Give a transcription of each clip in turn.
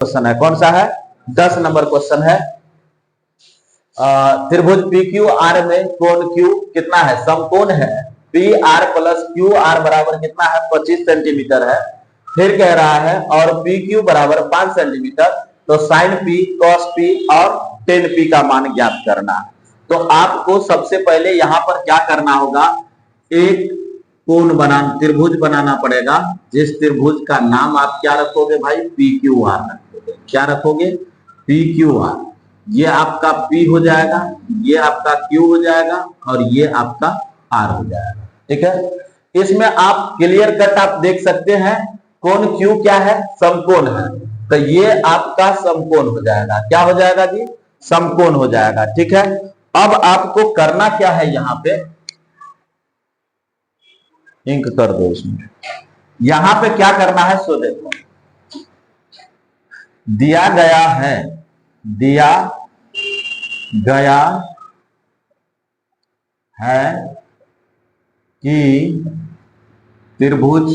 Question है, कौन सा है? 10 नंबर क्वेश्चन है। त्रिभुज पी क्यू आर में कोण क्यू कितना है? समकोण है। P R plus Q are बराबर कितना है? 25 सेंटीमीटर है। फिर कह रहा है और पी क्यू बराबर 5 सेंटीमीटर, तो साइन पी कॉस पी और टेन पी का मान ज्ञात करना है। तो आपको सबसे पहले यहां पर क्या करना होगा, एक कोण त्रिभुज बनाना पड़ेगा, जिस त्रिभुज का नाम आप क्या रखोगे भाई? पी क्यू आर रखोगे। क्या रखोगे? P Q R. ये आपका P हो जाएगा, ये आपका Q हो जाएगा और ये आपका R हो जाएगा। ठीक है, इसमें आप क्लियर कट आप देख सकते हैं कोण Q क्या है? समकोण है। तो ये आपका समकोण हो जाएगा। क्या हो जाएगा जी? समकोण हो जाएगा। ठीक है, अब आपको करना क्या है, यहां पे इंक कर दो इसमें। यहां पे क्या करना है सो देखो, दिया गया है कि त्रिभुज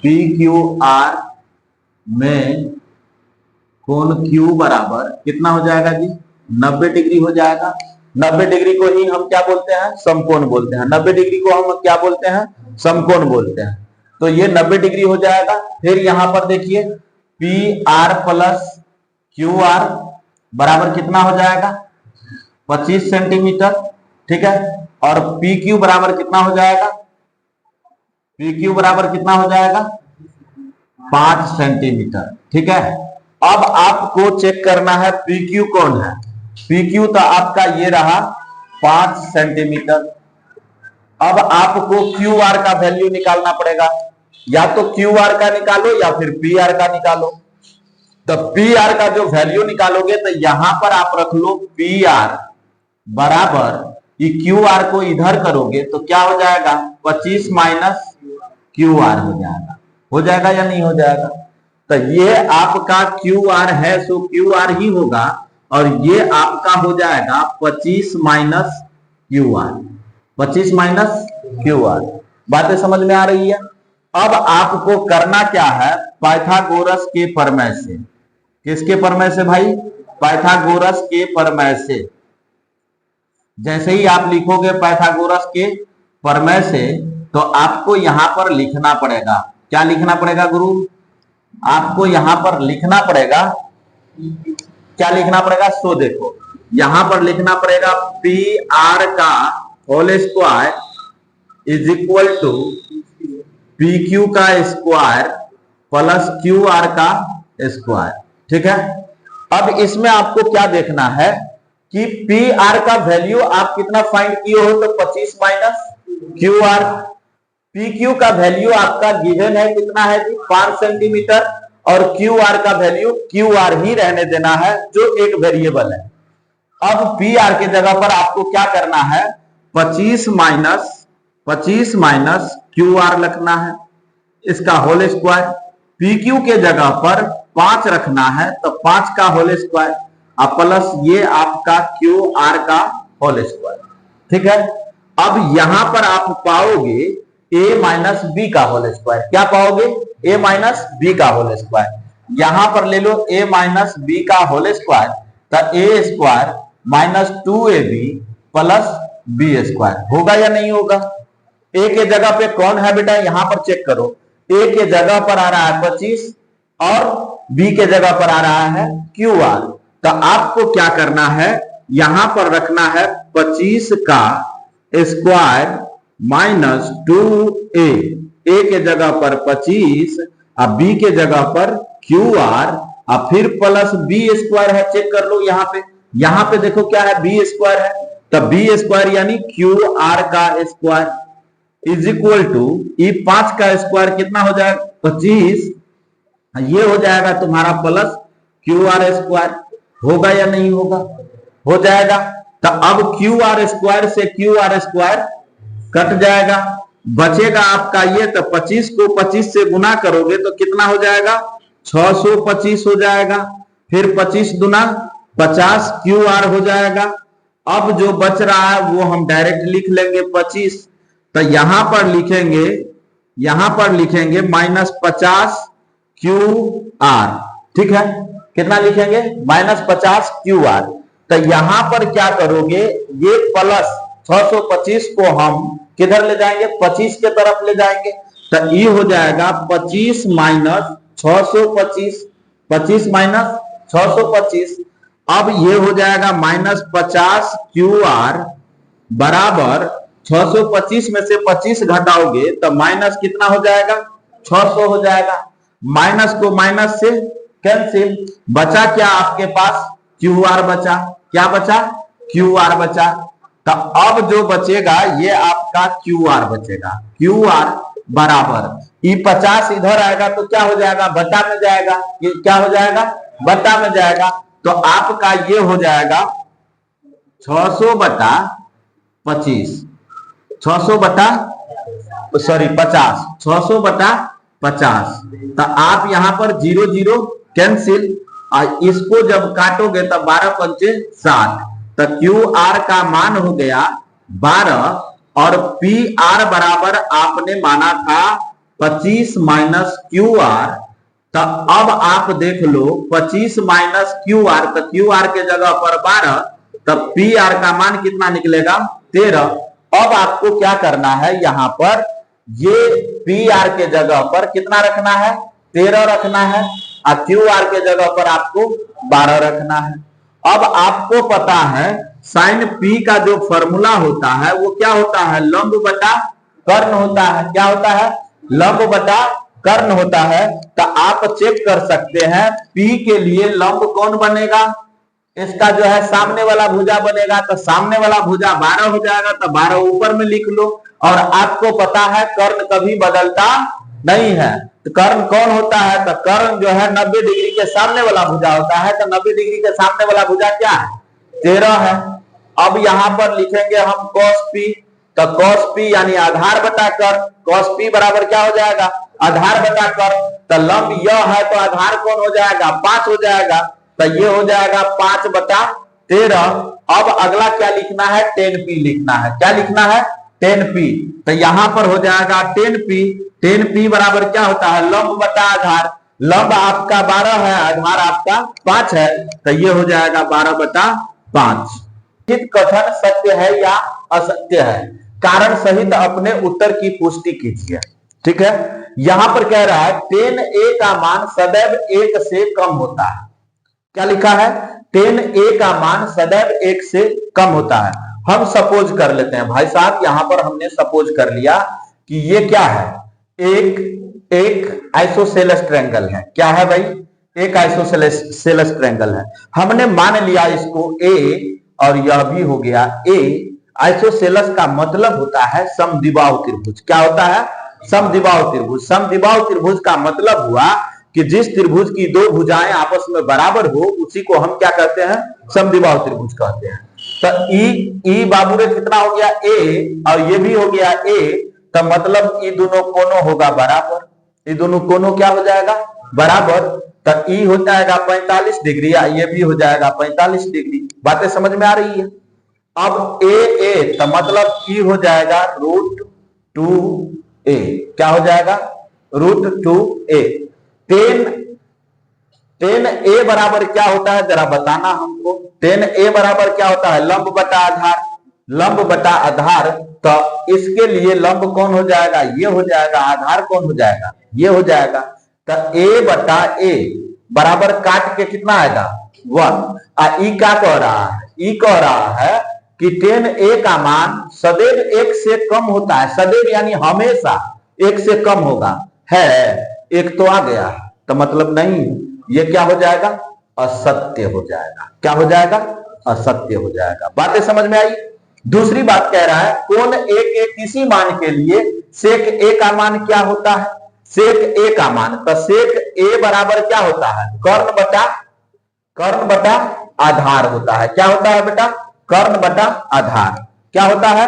पी क्यू आर में कोण Q बराबर कितना हो जाएगा जी? 90 डिग्री हो जाएगा। 90 डिग्री को ही हम क्या बोलते हैं? समकोण बोलते हैं। 90 डिग्री को हम क्या बोलते हैं? समकोण बोलते हैं। तो ये 90 डिग्री हो जाएगा। फिर यहां पर देखिए P R plus Q are बराबर कितना हो जाएगा? 25 सेंटीमीटर। ठीक है, और पी क्यू बराबर कितना हो जाएगा? पी क्यू बराबर कितना हो जाएगा? 5 सेंटीमीटर। ठीक है, अब आपको चेक करना है पी क्यू कौन है। पी क्यू तो आपका ये रहा 5 सेंटीमीटर। अब आपको क्यू आर का वैल्यू निकालना पड़ेगा। या तो क्यू आर का निकालो या फिर पी आर का निकालो। तो पी आर का जो वैल्यू निकालोगे तो यहां पर आप रख लो पी आर बराबर, ये क्यू आर को इधर करोगे तो क्या हो जाएगा? 25 माइनस क्यू आर हो जाएगा। हो जाएगा या नहीं हो जाएगा? तो ये आपका क्यू आर है, सो क्यू आर ही होगा। और ये आपका हो जाएगा 25 minus Q R. 25 minus Q R. बातें समझ में आ रही है? अब आपको करना क्या है, पाइथागोरस के प्रमेय से। किसके प्रमेय से भाई? पाइथागोरस के प्रमेय से। जैसे ही आप लिखोगे पाइथागोरस के प्रमेय से, तो आपको यहां पर लिखना पड़ेगा। क्या लिखना पड़ेगा गुरु? आपको यहां पर लिखना पड़ेगा, क्या लिखना पड़ेगा सो देखो, यहां पर लिखना पड़ेगा पी आर का whole square is equal to P Q का स्क्वायर प्लस क्यू आर का स्क्वायर। ठीक है, अब इसमें आपको क्या देखना है कि पी आर का वैल्यू आप कितना फाइंड किए हो? तो 25 minus Q R. P Q का वैल्यू आपका गिवन है कितना है जी? 5 सेंटीमीटर। और क्यू आर का वैल्यू क्यू आर ही रहने देना है, जो एक वेरिएबल है। अब पी आर के जगह पर आपको क्या करना है? 25 माइनस क्यू आर रखना है, इसका होल स्क्वायर। पी क्यू के जगह पर 5 रखना है, तो 5 का होल स्क्वायर प्लस ये आपका क्यू आर का होल स्क्वायर। ठीक है, अब यहां पर आप पाओगे a माइनस बी का होल स्क्वायर। क्या पाओगे? a माइनस बी का होल स्क्वायर। यहां पर ले लो a माइनस बी का होल स्क्वायर, तो a square minus 2ab plus B square होगा या नहीं होगा? a के जगह पे कौन है बेटा? यहां पर चेक करो, a के जगह पर आ रहा है 25 और b के जगह पर आ रहा है क्यू आर। तो आपको क्या करना है, यहां पर रखना है 25 का स्क्वायर माइनस 2a, a के जगह पर 25 और b के जगह पर क्यू आर और फिर प्लस बी स्क्वायर है। चेक कर लो यहां पे देखो क्या है? बी स्क्वायर है। तो बी स्क्वायर यानी क्यू आर का स्क्वायर इज इक्वल टू ई 5 का स्क्वायर कितना हो जाएगा? 25। ये हो जाएगा तुम्हारा प्लस क्यू आर स्क्वायर। होगा या नहीं होगा? हो जाएगा। तो अब क्यू आर स्क्वायर से क्यू आर स्क्वायर कट जाएगा, बचेगा आपका ये। तो 25 को 25 से गुना करोगे तो कितना हो जाएगा? 625 हो जाएगा। फिर 25 दुना 50 क्यू आर हो जाएगा। अब जो बच रहा है वो हम डायरेक्ट लिख लेंगे 25। तो यहां पर लिखेंगे माइनस 50 क्यू आर। ठीक है, कितना लिखेंगे -50 QR। तो यहां पर क्या करोगे, ये प्लस 625 को हम किधर ले जाएंगे, 25 के तरफ ले जाएंगे। तो ये हो जाएगा 25 माइनस 625, 25 माइनस 625। अब ये हो जाएगा -50 QR बराबर 625 में से 25 घटाओगे तो माइनस कितना हो जाएगा, 600 हो जाएगा। माइनस को माइनस से कैंसिल, बचा क्या आपके पास, QR बचा। क्या बचा, QR बचा। तो अब जो बचेगा ये आपका QR बचेगा। QR बराबर ये 50 इधर आएगा तो क्या हो जाएगा, बटा में जाएगा। ये क्या हो जाएगा, बटा में जाएगा। तो आपका ये हो जाएगा 600 बटा 25, 600 बटा सॉरी 50, 600 बटा 50। तो आप यहां पर 0 0 कैंसिल, इसको जब काटोगे तो 12 पंचे 60। तो QR का मान हो गया 12 और PR बराबर आपने माना था 25 माइनस QR। तो अब आप देख लो 25 माइनस QR, तो QR के जगह पर 12, तब PR का मान कितना निकलेगा, 13। अब आपको क्या करना है, यहां पर ये PR के जगह पर कितना रखना है, 13 रखना है, और QR के जगह पर आपको 12 रखना है। अब आपको पता है साइन P का जो फॉर्मूला होता है वो क्या होता है, लंब बटा कर्ण होता है। क्या होता है, लंब बटा कर्ण होता है। तो आप चेक कर सकते हैं P के लिए लंब कौन बनेगा, इसका जो है सामने वाला भुजा बनेगा। तो सामने वाला भुजा 12 हो जाएगा, तो 12 ऊपर में लिख लो। और आपको पता है कर्ण कभी बदलता नहीं है। तो कर्ण कौन होता है, तो कर्ण जो है 90 डिग्री के सामने वाला भुजा होता है। तो 90 डिग्री के सामने वाला भुजा क्या है, 13 है। अब यहां पर लिखेंगे हम cos P। तो cos P यानी आधार बटा कर्ण, cos P बराबर क्या हो जाएगा, आधार बटा कर्ण। तो लंब यह है तो आधार कौन हो जाएगा, 5 हो जाएगा। तो ये हो जाएगा 5 बटा 13। अब अगला क्या लिखना है, 10P लिखना है। क्या लिखना है, 10P। तो यहां पर हो जाएगा 10P। 10P बराबर क्या होता है, लंब बटा आधार। लंब आपका 12 है, आधार आपका 5 है। तो ये हो जाएगा 12 बटा 5। कथन सत्य है या असत्य है, कारण सहित अपने उत्तर की पुष्टि कीजिए। ठीक है, यहां पर कह रहा है 10A का मान सदैव 1 से कम होता है। क्या लिखा है, 10A का मान सदैव 1 से कम होता है। हम सपोज कर लेते हैं भाई साहब, यहां पर हमने सपोज कर लिया कि ये क्या है, एक आइसोसेलेस ट्रायंगल है। क्या है भाई, एक आइसोसेलेस ट्रायंगल है। हमने मान लिया इसको A और यह भी हो गया A। आइसोसेलेस का मतलब होता है समद्विबाहु त्रिभुज। क्या होता है, समद्विबाहु त्रिभुज। समद्विबाहु त्रिभुज का मतलब हुआ कि जिस त्रिभुज की दो भुजाएं आपस में बराबर हो उसी को हम क्या कहते हैं, समद्विबाहु त्रिभुज कहते हैं। तो ई बाबू रे कितना हो गया, A और ये भी हो गया A। तो मतलब ये दोनों कोनों होगा बराबर, ये दोनों कोनों क्या हो जाएगा, बराबर। तो ई हो जाएगा 45 डिग्री, ये भी हो जाएगा 45 डिग्री। बातें समझ में आ रही है। अब ए तो मतलब ई हो जाएगा √2a। क्या हो जाएगा, √2a। 10A बराबर क्या होता है, जरा बताना हमको। 10A बराबर क्या होता है, लंब बटा आधार। लंब बटा आधार, तो इसके लिए लंब कौन हो जाएगा, ये हो जाएगा। आधार कौन हो जाएगा, ये हो जाएगा। तो A बटा A बराबर काट के कितना आएगा, 1। ई क्या कह रहा है, ई कह रहा है कि 10A का मान सदैव 1 से कम होता है। सदैव यानी हमेशा 1 से कम होगा। है एक तो आ गया, तो मतलब नहीं, ये क्या हो जाएगा, असत्य हो जाएगा। क्या हो जाएगा, असत्य हो जाएगा। बातें समझ में आई। दूसरी बात कह रहा है कोण A के किसी मान के लिए सेक A का मान क्या होता है, सेक A का मान। तो सेक A बराबर क्या होता है, कर्ण बटा आधार होता है। क्या होता है बेटा, कर्ण बटा आधार। क्या होता है,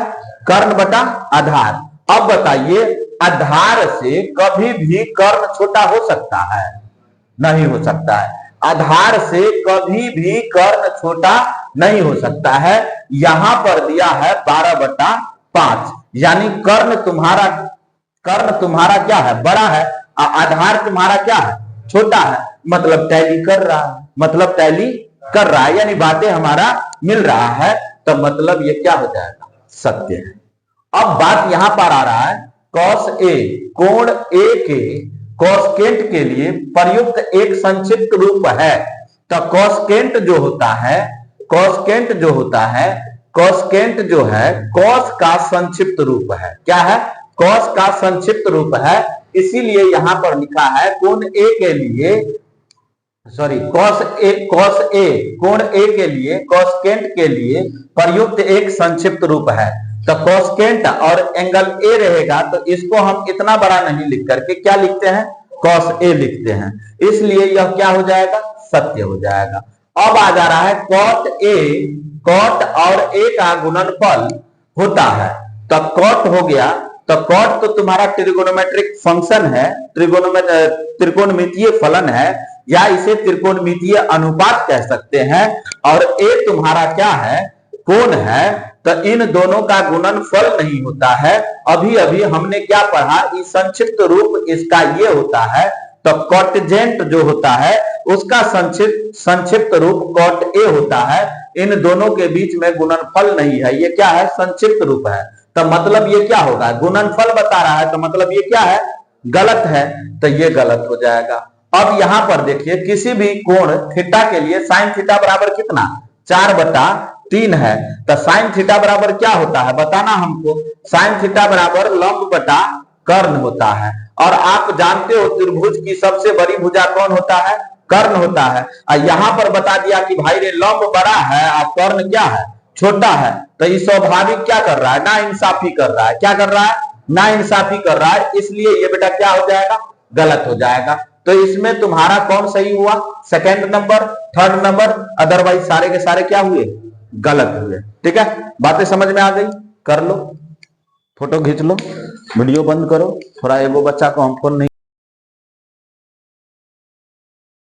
कर्ण बटा आधार। अब बताइए आधार से कभी भी कर्ण छोटा हो सकता है, नहीं हो सकता है। आधार से कभी भी कर्ण छोटा नहीं हो सकता है। यहां पर दिया है 12/5, यानी कर्ण तुम्हारा क्या है, बड़ा है, आधार तुम्हारा क्या है, छोटा है। मतलब टैली कर रहा है, मतलब टैली कर रहा है, यानी बातें हमारा मिल रहा है, तो मतलब ये क्या हो जाएगा, सत्य है। अब बात यहां पर आ रहा है, कॉस ए, कोण ए के कॉसकेंट के लिए प्रयुक्त एक संक्षिप्त रूप है। तो कॉसकेंट जो होता है, कॉसकेंट जो होता है, कॉसकेंट जो है कॉस का संक्षिप्त रूप है। क्या है, कॉस का संक्षिप्त रूप है। इसीलिए यहां पर लिखा है कोण ए के लिए, सॉरी कॉस ए कोण ए के लिए कॉसकेंट के लिए प्रयुक्त एक संक्षिप्त रूप है। तो कॉसकेंट और एंगल ए रहेगा, तो इसको हम इतना बड़ा नहीं लिख करके क्या लिखते हैं, कॉस ए लिखते हैं। इसलिए यह क्या हो जाएगा, सत्य हो जाएगा। अब आ जा रहा है कॉट ए, कॉट और ए का गुणनफल होता है। तो कॉट हो गया, तो कॉट तो तुम्हारा ट्रिगोनोमेट्रिक फंक्शन है, त्रिकोणमितीय फलन है, या इसे त्रिकोणमितीय अनुपात कह सकते हैं। और ए तुम्हारा क्या है, कोण है। तो इन दोनों का गुणनफल नहीं होता है। अभी अभी हमने क्या पढ़ा, इस संक्षिप्त रूप इसका ये होता है। तो कॉटजेंट जो होता है उसका संक्षिप्त रूप कॉट ए होता है। इन दोनों के बीच में गुणनफल नहीं है, ये क्या है, संक्षिप्त रूप है। तो मतलब ये क्या होगा, गुणनफल बता रहा है, तो मतलब ये क्या है, गलत है। तो ये गलत हो जाएगा। अब यहां पर देखिए, किसी भी कोण थीटा के लिए साइन थीटा बराबर कितना, 4/3 है। तो साइन थीटा बराबर क्या होता है बताना हमको। साइन थीटा बराबर लंब बटा कर्ण होता है। और आप जानते हो त्रिभुज की सबसे बड़ी भुजा कौन होता है, कर्ण होता है। और यहां पर बता दिया कि भाई रे लंब बड़ा है और कर्ण क्या है, छोटा है। तो ये स्वाभाविक क्या कर रहा है, ना इंसाफी कर रहा है। क्या कर रहा है, ना इंसाफी कर रहा है। इसलिए ये बेटा क्या हो जाएगा, गलत हो जाएगा। तो इसमें तुम्हारा कौन सही हुआ, second number, third number, otherwise सारे के सारे क्या हुए, गलत हुए। ठीक है, बातें समझ में आ गई, कर लो, फोटो खींच लो, वीडियो बंद करो। थोड़ा एगो बच्चा को हम फोन नहीं